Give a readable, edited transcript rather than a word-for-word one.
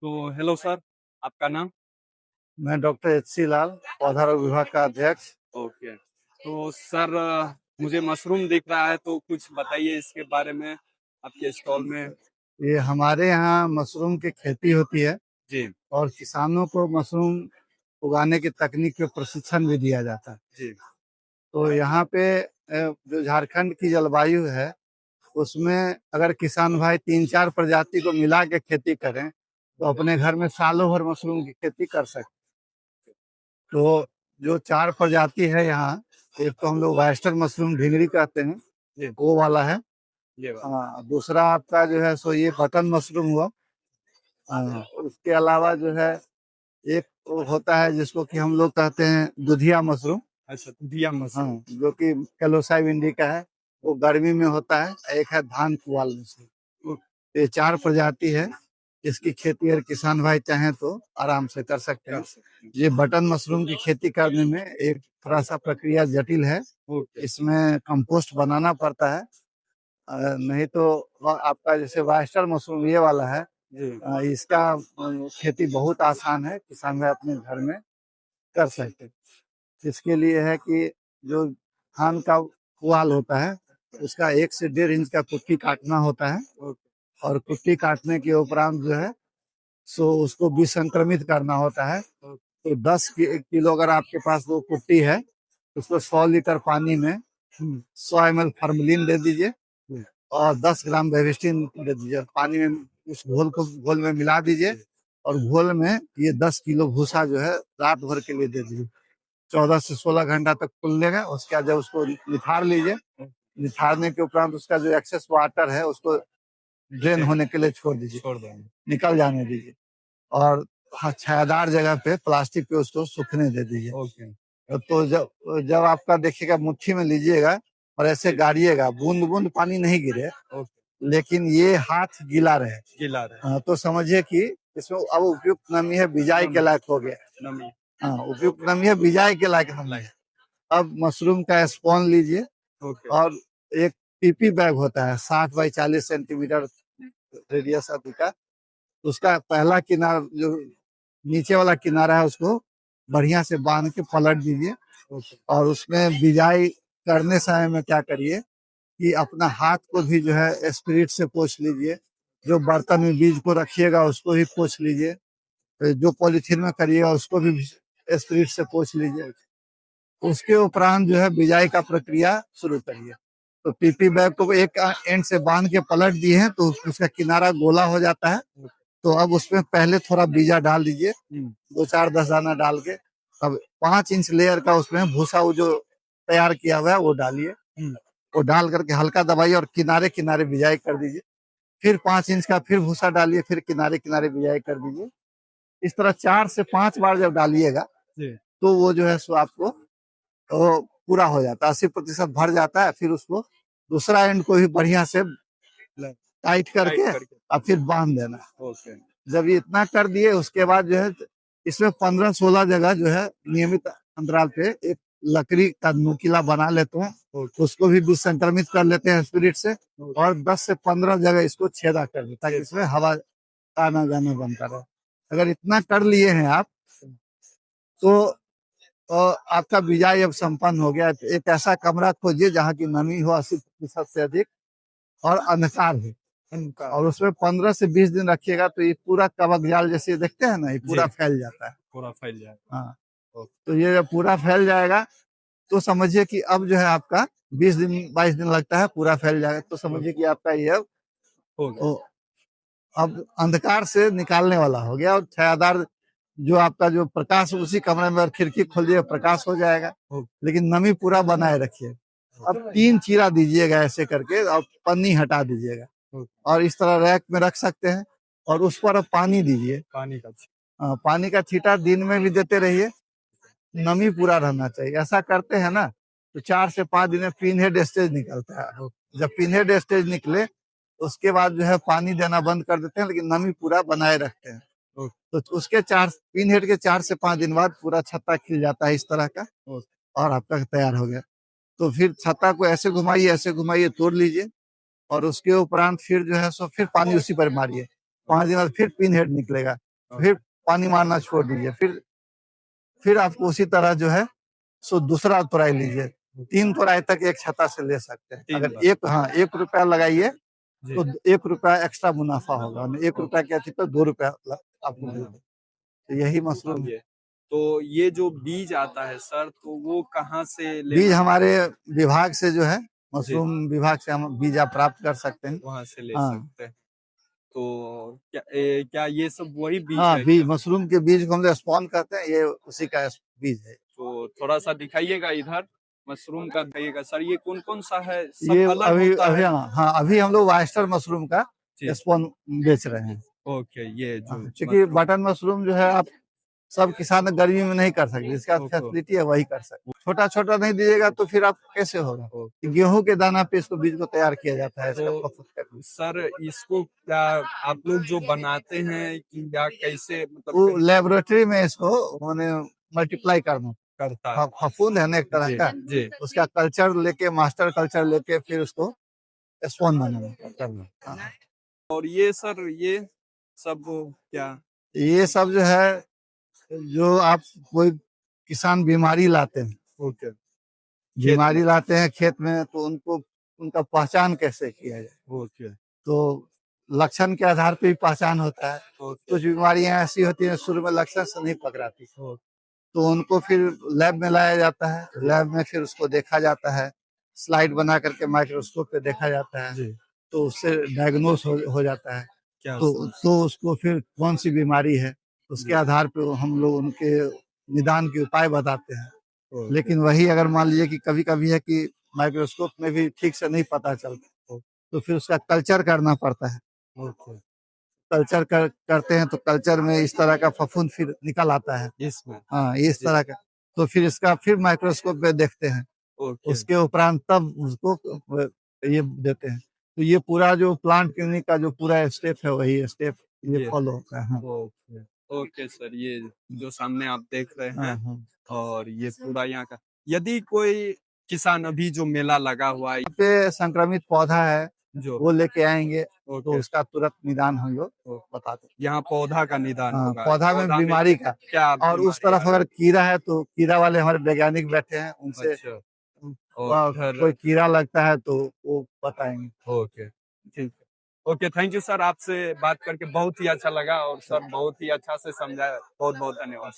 तो hello sir, आपका नाम? मैं डॉक्टर एच.सी. लाल, पौधा रोग विभाग का अध्यक्ष। ओके। तो सर मुझे मशरूम दिख रहा है, तो कुछ बताइए इसके बारे में आपके स्टॉल में। ये हमारे यहाँ मशरूम की खेती होती है जी। और किसानों को मशरूम उगाने की तकनीक पे प्रशिक्षण भी दिया जाता है। जी। तो यहाँ पे जो झारखंड की जलवायु है, उसमें अगर किसान भाई 3-4 प्रजाति को मिला के खेती करें, तो अपने घर में सालों भर मशरूम की खेती कर सकते। तो जो 4 प्रजाति है यहाँ, एक तो हम लोग वेस्टर्न मशरूम ढिंगरी कहते हैं, जी। वो वाला है। ये बात। हाँ, दूसरा आपका जो है सो ये बटन मशरूम हुआ। हाँ, उसके अलावा जो है एक वो होता है जिसको कि हम लोग कहते हैं दुधिया मशरूम। अच्छा, दिया मशरूम। हाँ, जो कि कैलोसाइब इंडिका है, वो गर्मी में होता है। एक है धान पुआल मशरूम। ये 4 प्रजाति है। इसकी खेती अगर किसान भाई चाहें तो आराम से कर सकते हैं। ये बटन मशरूम की खेती करने में एक थोड़ा सा प्रक्रिया जटिल है। इसमें कंपोस्ट बनाना पड़ता है। नहीं तो आपका जैसे वेस्टर्न मशरूम ये वाला है, इसका खेती बहुत आसान है, किसान भाई अपने घर में कर सकते हैं। इसके लिए है कि जो धान का पुआल होता है, उसका 1 से 1.5 इंच का कुट्टी काटना होता है और कुट्टी काटने के उपरांत जो है सो उसको विसंक्रमित करना होता है। तो 10 किलो अगर आपके पास वो कुट्टी है, तो उसको 100 लीटर पानी में 100 ml फॉर्मेलिन दे दीजिए और 10 ग्राम बेविस्टिन दे दीजिए। पानी में उस घोल में मिला दीजिए और घोल में ये 10 किलो भूसा जो है रात भर के लिए दे दीजिए। 14 से 16 घंटा तक फूलने का। उसके बाद जब उसको निथार लीजिए, निथारने के उपरांत उसका जो एक्सेस वाटर है उसको ड्रेन होने के लिए छोड़ दीजिए, निकल जाने दीजिए और छायादार जगह पे प्लास्टिक पे उसको सूखने दे दीजिए। तो जब जब आपका देखिएगा मुट्ठी में लीजिएगा और ऐसे गाड़िएगा, बूंद बूंद पानी नहीं गिरे, लेकिन ये हाथ गीला रहे, तो समझिए कि इसमें अब उपयुक्त नमी है, बिजाई के लायक हो गया। हाँ, उपयुक्त नमी है, बिजाई के लायक नमी है। अब मशरूम का स्पॉन लीजिए और एक पीपी बैग होता है 60 बाई 40 सेंटीमीटर रेडियस का। उसका पहला किनारा जो नीचे वाला किनारा है उसको बढ़िया से बांध के पलट दीजिए और उसमें बिजाई करने समय में क्या करिए कि अपना हाथ को भी जो है स्पिरिट से पोंछ लीजिए। जो बर्तन में बीज को रखिएगा उसको भी पोंछ लीजिए। जो पॉलीथीन में करिएगा उसको भी स्पिरिट से पोंछ लीजिए। उसके उपरांत जो है बिजाई का प्रक्रिया शुरू करिए। तो पीपी बैग को एक एंड से बांध के पलट दिए हैं तो उसका किनारा गोला हो जाता है। तो अब उसमें पहले थोड़ा बीजा डाल दीजिए, 2-4-10 दाना डाल के। अब 5 इंच लेयर का उसमें भूसा वो जो तैयार किया हुआ है वो डालिए। वो डाल करके हल्का दबाइए और किनारे किनारे बिजाई कर दीजिए। फिर 5 इंच का फिर भूसा डालिए, फिर किनारे किनारे बिजाई कर दीजिए। इस तरह 4 से 5 बार जब डालिएगा तो वो जो है सो आपको वो पूरा हो जाता है, 80% भर जाता है। फिर उसको दूसरा एंड को भी बढ़िया से टाइट करके और फिर बांध देना। जब ये इतना कर दिए उसके बाद जो है इसमें 15-16 जगह जो है नियमित अंतराल पे एक लकड़ी का नुकीला बना लेते हैं, उसको भी विसंक्रमित कर लेते हैं स्पिरिट से और 10 से 15 जगह इसको छेदा कर देते ताकि इसमें हवा आना जाना बनता रहे। अगर इतना कर लिए हैं आप तो आपका बिजाई अब संपन्न हो गया। एक ऐसा कमरा खोजिए जहाँ की नमी हो 80% से अधिक और अंधकार हो और उसमें 15 से 20 दिन रखिएगा तो ये पूरा कवक जाल जैसे देखते हैं ना, ये पूरा फैल जाता है। पूरा फैल जाएगा। हाँ, तो ये जब पूरा फैल जाएगा तो समझिए कि अब जो है आपका 20 दिन 22 दिन लगता है पूरा फैल जाएगा। तो समझिए कि आपका ये अब अंधकार से निकालने वाला हो गया और छायादार जो आपका जो प्रकाश उसी कमरे में खिड़की खोलिए प्रकाश हो जाएगा, लेकिन नमी पूरा बनाए रखिए। अब 3 चीरा दीजिएगा ऐसे करके और पन्नी हटा दीजिएगा और इस तरह रैक में रख सकते हैं और उस पर अब पानी दीजिए। पानी का छींटा दिन में भी देते रहिए, नमी पूरा रहना चाहिए। ऐसा करते हैं ना तो 4 से 5 दिन में पिन हेड स्टेज निकलता है। जब पिन हेड स्टेज निकले उसके बाद जो है पानी देना बंद कर देते हैं, लेकिन नमी पूरा बनाए रखते हैं। तो उसके 4 पिन हेड के 4 से 5 दिन बाद पूरा छत्ता खिल जाता है इस तरह का और आपका तैयार हो गया। तो फिर छत्ता को ऐसे घुमाइए तोड़ लीजिए और उसके उपरांत फिर जो है सो फिर पानी उसी पर मारिए। 5 दिन बाद फिर पिन हेड निकलेगा। फिर पानी मारना छोड़ दीजिए, फिर आपको उसी तरह जो है सो दूसरा तुराई लीजिए। 3 तुराई तक एक छत्ता से ले सकते हैं। 3 अगर बार। एक हाँ, 1 रुपया लगाइए जी। तो 1 रुपया एक्स्ट्रा मुनाफा होगा। 1 रुपया की अथी पे 2 रुपया आपको हाँ। मिलेगा। तो यही मशरूम है। ये तो ये जो बीज आता है सर, तो वो कहाँ से बीज लेना हमारे विभाग से जो है, जी, मशरूम विभाग से हम बीज आप प्राप्त कर सकते हैं। वहाँ से ले हाँ, सकते हैं। तो क्या ये सब वही बीज हाँ, है बीज क्या? मशरूम के बीज को हम लोग स्पॉन कहते हैं, ये उसी का बीज है। तो थोड़ा-सा दिखाइएगा इधर, मशरूम का दिखाइएगा सर, ये कौन-कौन सा है? सब ये अलग अभी होता अभी है? हाँ, अभी हम लोग वाइस्टर मशरूम का जी, स्पॉन बेच रहे हैं। ओके, ये जो क्योंकि मशरूम बटन मशरूम जो है आप सब किसान गर्मी में नहीं कर सकते, इसका ओके, फैसिलिटी है वही कर सकते। छोटा-छोटा नहीं दीजिएगा तो फिर आप कैसे होगा? ओके। गेहूं के दाना पे इसको बीज को तैयार किया जाता है इसका तो पफूत। सर इसको क्या आप लोग जो बनाते हैं कि या कैसे मतलब वो लेबोरेटरी में इसको मैंने मल्टीप्लाई करना करता है? फफूंद है ना एक तरह जी, का, जी, उसका कल्चर लेके मास्टर कल्चर लेके फिर उसको स्पॉन बनाना करना। हाँ। और ये सर ये सब क्या? ये सब जो है, जो आप कोई किसान बीमारी लाते हैं, ओके, खेत में, बीमारी लाते हैं खेत में, तो उनको उनका पहचान कैसे किया जाए? ओके, तो लक्षण के आधार पे ही पहचान होता है। ओके, कुछ बीमारियां ऐसी होती हैं शुरू में लक्षण से नहीं पकड़ाती, ओके, तो उनको फिर लैब में लाया जाता है। लैब में फिर उसको देखा जाता है, स्लाइड बना करके माइक्रोस्कोप पे देखा जाता है, जी, तो उससे डायग्नोस हो जाता है। क्या तो उसको फिर कौन सी बीमारी है, उसके जी, आधार पे हम लोग उनके निदान के उपाय बताते हैं। ओके, लेकिन वही अगर मान लीजिए कि कभी-कभी है कि माइक्रोस्कोप में भी ठीक से नहीं पता चलता, तो फिर उसका कल्चर करना पड़ता है। ओके, कल्चर करते हैं तो कल्चर में इस तरह का फफूंद फिर निकल आता है। इसमें, हाँ, इस जी, तरह का। तो फिर इसका फिर माइक्रोस्कोप में देखते हैं। ओके, उसके उपरांत तब उसको ये देते हैं। तो ये पूरा जो प्लांट क्लिनिक का जो पूरा स्टेप है, वही स्टेप ये ये, फॉलो होता है। हाँ। ओके, ओके सर, ये जो सामने आप देख रहे हाँ, हैं हाँ। और ये पूरा यहाँ का यदि कोई किसान अभी जो मेला लगा हुआ है यहाँ पे संक्रमित पौधा है, जो वो लेके आएँगे, तो ओके, उसका तुरंत निदान हम लोग ओ बता दें। यहाँ पौधा का निदान हाँ, होगा, पौधा में पौधा में बीमारी का। क्या और उस बीमारी तरफ आ अगर कीड़ा है तो कीड़ा वाले हमारे वैज्ञानिक बैठे हैं, उनसे अच्छा, और इधर कोई कीड़ा लगता है तो वो बताएँगे। ओके, ठीक है। ओके, थैंक यू सर, आपसे बात करके बहुत ही अच्छा लगा और सर बहुत ही अच्छा से समझाया। बहुत-बहुत धन्यवाद।